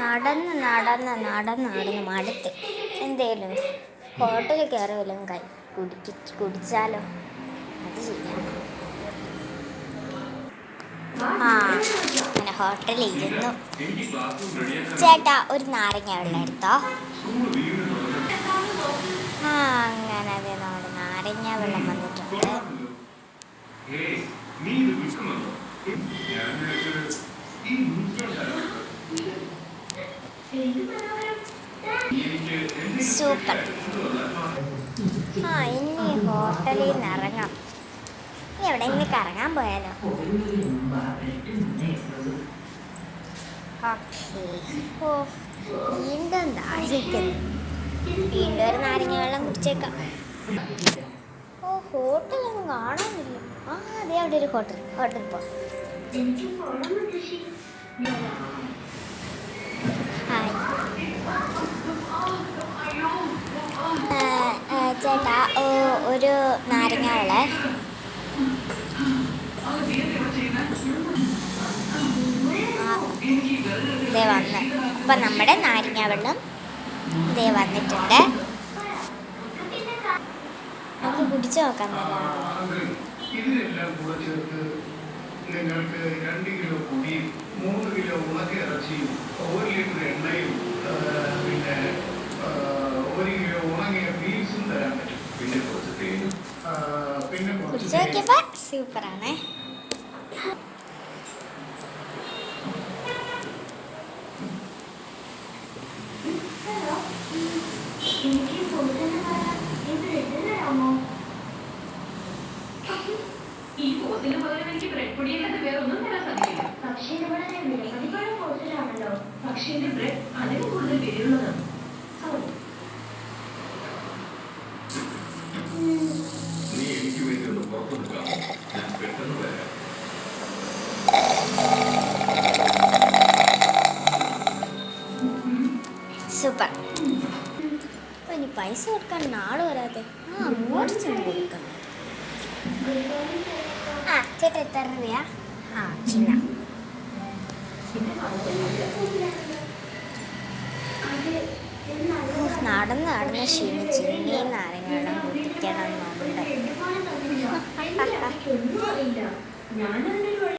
നടന്ന് നടന്ന് നടന്ന് നടന്ന് മടുത്ത്. എന്തേലും ഹോട്ടലിൽ കയറി വല്ലതും കുടിച്ചാലോ? അത് ചെയ്യാം. അങ്ങനെ ഹോട്ടലിൽ ഇരുന്നു. ചേട്ടാ ഒരു നാരങ്ങ വെള്ളം എടുത്തോ. അങ്ങനെ അതെ നമ്മുടെ നാരങ്ങ വെള്ളം വന്നിട്ടുണ്ട്. സൂപ്പർ. ഇനി ഹോട്ടലിൽ നിന്ന് ഇറങ്ങാം. ഇനി എവിടെയെങ്കിലും കറങ്ങാൻ പോയാലോ? വീണ്ടും ദാഹിക്കുന്നു. വീണ്ടും ഒരു നാരങ്ങ വെള്ളം കുടിച്ചേക്കാം. ഹോട്ടലൊന്നും കാണാനില്ല. അതെ അവിടെ ഒരു ഹോട്ടൽ പോ. ചേട്ടാ ഒരു നാരങ്ങ വെള്ളം. ഇതേ വന്ന്. അപ്പം നമ്മുടെ നാരങ്ങ വെള്ളം ഇതേ വന്നിട്ടുണ്ട്. നമുക്ക് കുടിച്ചു നോക്കാം. നിങ്ങൾക്ക് 2 കിലോ പൊടിയും 3 കിലോ ഉണക്ക ഇറച്ചിയും 1 ലിറ്റർ എണ്ണയും പിന്നെ 1 കിലോ ഉണങ്ങിയ ബീഫ്സും തരാൻ പറ്റും. പിന്നെ കുറച്ച് തേനും പിന്നെ കുടിച്ചു നോക്കിയപ്പോൾ സൂപ്പറാണ്. ഈ കോസിന് പകരം എനിക്ക് ബ്രെഡ് പൊടിയല്ലാതെ വേറെ ഒന്നും തരാൻ സാധിക്കില്ല. പക്ഷേ വളരെ വിലമതിപ്പുള്ള കോസിലാണല്ലോ. പക്ഷേ എന്റെ ബ്രെഡ് അതിന് കൂടുതൽ വിലയുള്ളതാണ്. നീ എനിക്ക് വേണ്ടി ഒന്ന് പുറത്തു നിൽക്കാം. ഞാൻ പെട്ടെന്ന് വരാം. സൂപ്പർ. ഇനി പൈസ കൊടുക്കാൻ നാളെ വരാതെ അങ്ങോട്ട് ചെന്ന് കൊടുക്കണം. ചേട്ടാ എത്ര രൂപയാ? ചിന്ന നടന്ന് നടന്ന് ക്ഷീണിച്ച് ഇനി നാരങ്ങ വെള്ളം കുടിക്കണം എന്നുണ്ട്.